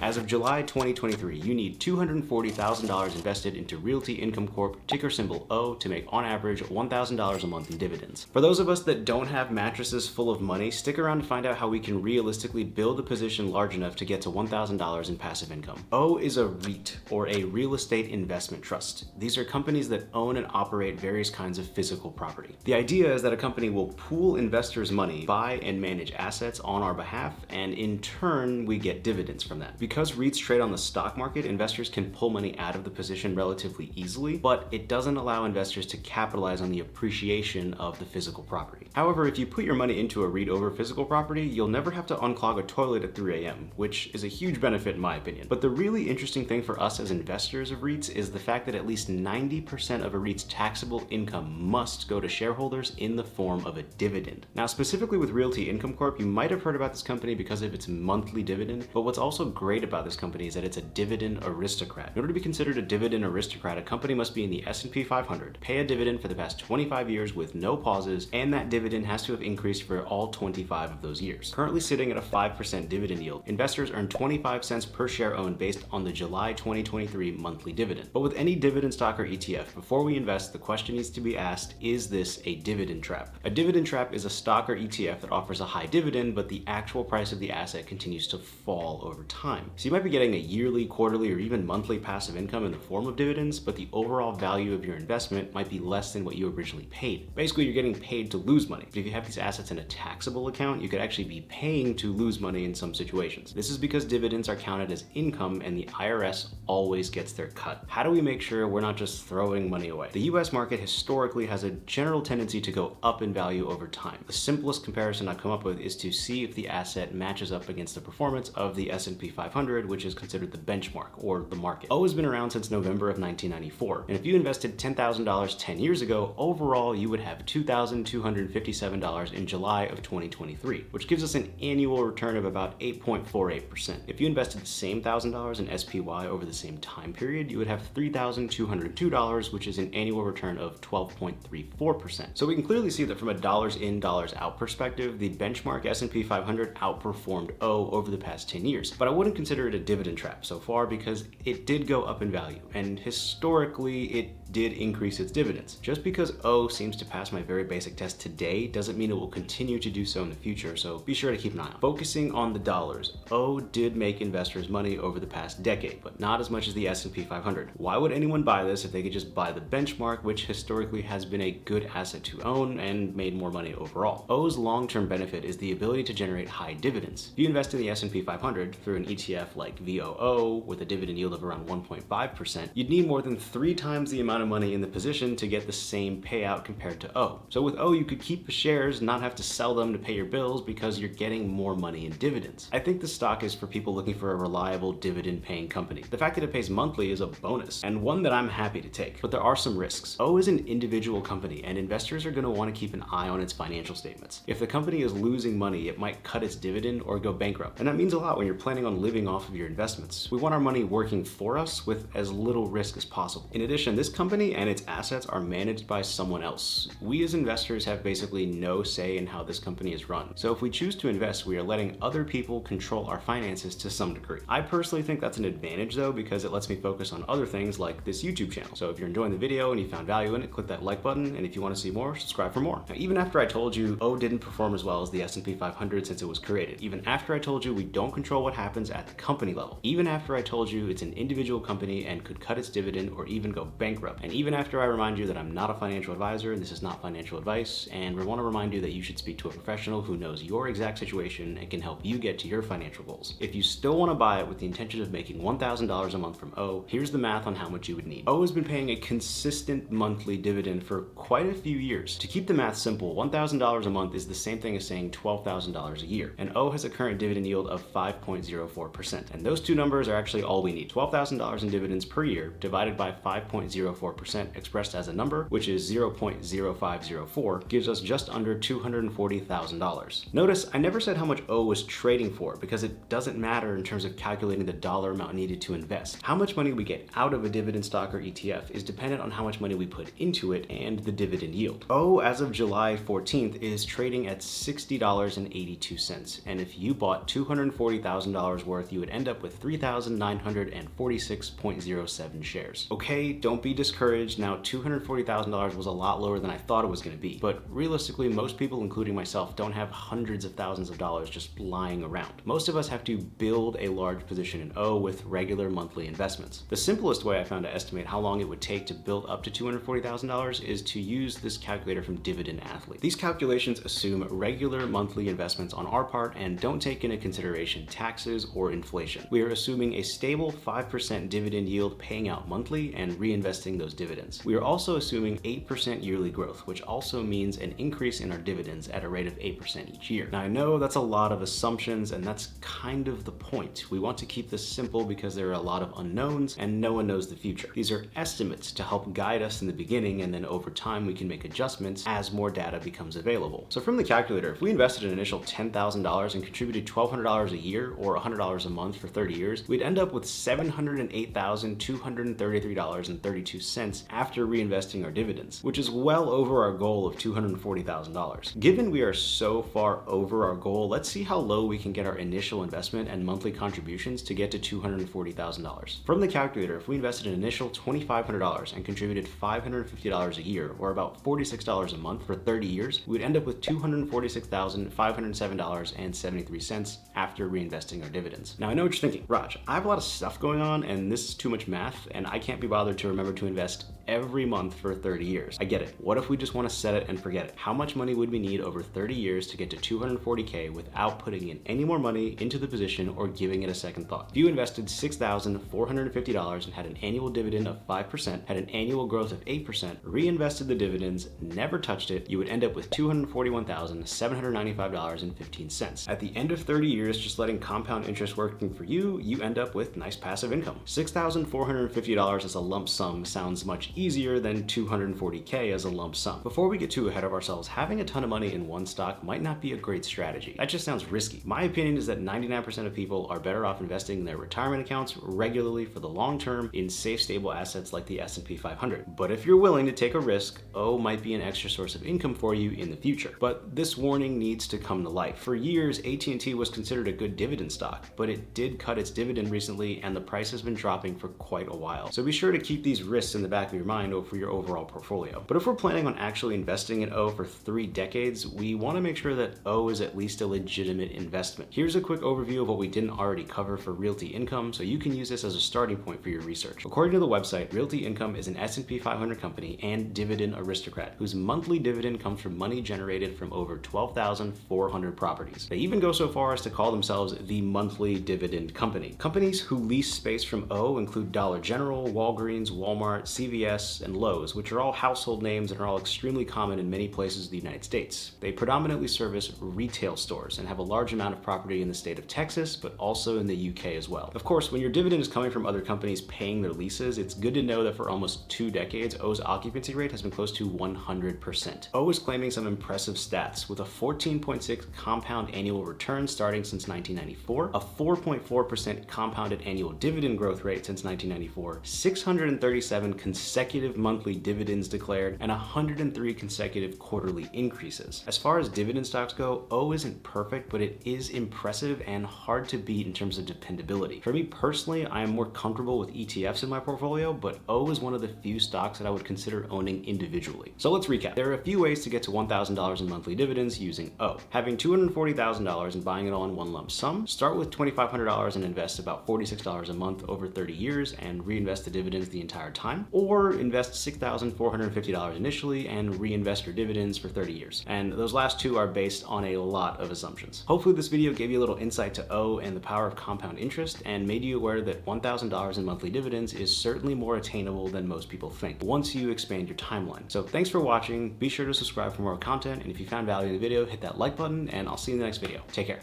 As of July 2023, you need $240,000 invested into Realty Income Corp, ticker symbol O, to make on average $1,000 a month in dividends. For those of us that don't have mattresses full of money, stick around to find out how we can realistically build a position large enough to get to $1,000 in passive income. O is a REIT, or a real estate investment trust. These are companies that own and operate various kinds of physical property. The idea is that a company will pool investors' money, buy and manage assets on our behalf, and in turn, we get dividends from that. Because REITs trade on the stock market, investors can pull money out of the position relatively easily, but it doesn't allow investors to capitalize on the appreciation of the physical property. However, if you put your money into a REIT over physical property, you'll never have to unclog a toilet at 3 a.m., which is a huge benefit in my opinion. But the really interesting thing for us as investors of REITs is the fact that at least 90% of a REIT's taxable income must go to shareholders in the form of a dividend. Now, specifically with Realty Income Corp, you might have heard about this company because of its monthly dividend, but what's also great about this company is that it's a dividend aristocrat. In order to be considered a dividend aristocrat, a company must be in the S&P 500, pay a dividend for the past 25 years with no pauses, and that dividend has to have increased for all 25 of those years. Currently sitting at a 5% dividend yield, investors earn 25 cents per share owned based on the July 2023 monthly dividend. But with any dividend stock or ETF, before we invest, the question needs to be asked, is this a dividend trap? A dividend trap is a stock or ETF that offers a high dividend, but the actual price of the asset continues to fall over time. So you might be getting a yearly, quarterly, or even monthly passive income in the form of dividends, but the overall value of your investment might be less than what you originally paid. Basically, you're getting paid to lose money. But if you have these assets in a taxable account, you could actually be paying to lose money in some situations. This is because dividends are counted as income and the IRS always gets their cut. How do we make sure we're not just throwing money away? The US market historically has a general tendency to go up in value over time. The simplest comparison I've come up with is to see if the asset matches up against the performance of the S&P 500, which is considered the benchmark or the market. O has been around since November of 1994, and if you invested $10,000 10 years ago, overall you would have $2,257 in July of 2023, which gives us an annual return of about 8.48%. If you invested the same $1,000 in SPY over the same time period, you would have $3,202, which is an annual return of 12.34%. So we can clearly see that from a dollars in, dollars out perspective, the benchmark S&P 500 outperformed O over the past 10 years. But I wouldn't consider it a dividend trap so far because it did go up in value, and historically it did increase its dividends. Just because O seems to pass my very basic test today doesn't mean it will continue to do so in the future, so be sure to keep an eye on. Focusing on the dollars, O did make investors money over the past decade, but not as much as the S&P 500. Why would anyone buy this if they could just buy the benchmark, which historically has been a good asset to own and made more money overall? O's long-term benefit is the ability to generate high dividends. If you invest in the S&P 500 through an ETF like VOO with a dividend yield of around 1.5%, you'd need more than 3 times the amount of money in the position to get the same payout compared to O. So with O, you could keep the shares, not have to sell them to pay your bills because you're getting more money in dividends. I think the stock is for people looking for a reliable dividend-paying company. The fact that it pays monthly is a bonus, and one that I'm happy to take. But there are some risks. O is an individual company, and investors are going to want to keep an eye on its financial statements. If the company is losing money, it might cut its dividend or go bankrupt. And that means a lot when you're planning on living off of your investments. We want our money working for us with as little risk as possible. In addition, this company and its assets are managed by someone else. We as investors have basically no say in how this company is run. So if we choose to invest, we are letting other people control our finances to some degree. I personally think that's an advantage though, because it lets me focus on other things like this YouTube channel. So if you're enjoying the video and you found value in it, click that like button, and if you want to see more, subscribe for more. Now, even after I told you O didn't perform as well as the S&P 500 since it was created, even after I told you we don't control what happens at the company level, even after I told you it's an individual company and could cut its dividend or even go bankrupt, and even after I remind you that I'm not a financial advisor and this is not financial advice, and we want to remind you that you should speak to a professional who knows your exact situation and can help you get to your financial goals. If you still want to buy it with the intention of making $1,000 a month from O, here's the math on how much you would need. O has been paying a consistent monthly dividend for quite a few years. To keep the math simple, $1,000 a month is the same thing as saying $12,000 a year, and O has a current dividend yield of 5.04%, and those two numbers are actually all we need. $12,000 in dividends per year divided by 5.04% expressed as a number, which is 0.0504, gives us just under $240,000. Notice I never said how much O was trading for because it doesn't matter in terms of calculating the dollar amount needed to invest. How much money we get out of a dividend stock or ETF is dependent on how much money we put into it and the dividend yield. O, as of July 14th, is trading at $60.82, and if you bought $240,000 worth worth, you would end up with 3,946.07 shares. Okay, don't be discouraged. Now, $240,000 was a lot lower than I thought it was going to be, but realistically, most people, including myself, don't have hundreds of thousands of dollars just lying around. Most of us have to build a large position in O with regular monthly investments. The simplest way I found to estimate how long it would take to build up to $240,000 is to use this calculator from Dividend Athlete. These calculations assume regular monthly investments on our part and don't take into consideration taxes or inflation. We are assuming a stable 5% dividend yield paying out monthly and reinvesting those dividends. We are also assuming 8% yearly growth, which also means an increase in our dividends at a rate of 8% each year. Now, I know that's a lot of assumptions, and that's kind of the point. We want to keep this simple because there are a lot of unknowns and no one knows the future. These are estimates to help guide us in the beginning, and then over time we can make adjustments as more data becomes available. So from the calculator, if we invested an initial $10,000 and contributed $1,200 a year or $100 a month for 30 years, we'd end up with $708,233.32 after reinvesting our dividends, which is well over our goal of $240,000. Given we are so far over our goal, let's see how low we can get our initial investment and monthly contributions to get to $240,000. From the calculator, if we invested an initial $2,500 and contributed $550 a year, or about $46 a month for 30 years, we would end up with $246,507.73 after reinvesting our dividends. Now, I know what you're thinking, Raj, I have a lot of stuff going on and this is too much math and I can't be bothered to remember to invest every month for 30 years. I get it. What if we just want to set it and forget it? How much money would we need over 30 years to get to $240K without putting in any more money into the position or giving it a second thought? If you invested $6,450 and had an annual dividend of 5%, had an annual growth of 8%, reinvested the dividends, never touched it, you would end up with $241,795.15. At the end of 30 years, just letting compound interest working for you, you end up with nice passive income. $6,450 as a lump sum sounds much easier than $240K as a lump sum. Before we get too ahead of ourselves, having a ton of money in one stock might not be a great strategy. That just sounds risky. My opinion is that 99% of people are better off investing in their retirement accounts regularly for the long term in safe, stable assets like the S&P 500. But if you're willing to take a risk, O might be an extra source of income for you in the future. But this warning needs to come to light. For years, AT&T was considered a good dividend stock, but it did cut its dividend recently and the price has been dropping for quite a while. So be sure to keep these risks in the back of your mind for your overall portfolio. But if we're planning on actually investing in O for 3 decades, we want to make sure that O is at least a legitimate investment. Here's a quick overview of what we didn't already cover for Realty Income, so you can use this as a starting point for your research. According to the website, Realty Income is an S&P 500 company and dividend aristocrat whose monthly dividend comes from money generated from over 12,400 properties. They even go so far as to call themselves the monthly dividend company. Companies who lease space from O include Dollar General, Walgreens, Walmart, CVS, and Lowe's, which are all household names and are all extremely common in many places in the United States. They predominantly service retail stores and have a large amount of property in the state of Texas, but also in the UK as well. Of course, when your dividend is coming from other companies paying their leases, it's good to know that for almost 2 decades, O's occupancy rate has been close to 100%. O is claiming some impressive stats with a 14.6 compound annual return starting since 1994, a 4.4% compounded annual dividend growth rate since 1994, 637 consecutive monthly dividends declared, and 103 consecutive quarterly increases. As far as dividend stocks go, O isn't perfect, but it is impressive and hard to beat in terms of dependability. For me personally, I am more comfortable with ETFs in my portfolio, but O is one of the few stocks that I would consider owning individually. So let's recap. There are a few ways to get to $1,000 in monthly dividends using O. Having $240,000 and buying it all in one lump sum, start with $2,500 and invest about $46 a month over 30 years and reinvest the dividends the entire time, or invest $6,450 initially and reinvest your dividends for 30 years. And those last two are based on a lot of assumptions. Hopefully this video gave you a little insight to O and the power of compound interest and made you aware that $1,000 in monthly dividends is certainly more attainable than most people think once you expand your timeline. So thanks for watching. Be sure to subscribe for more content, and if you found value in the video, hit that like button, and I'll see you in the next video. Take care.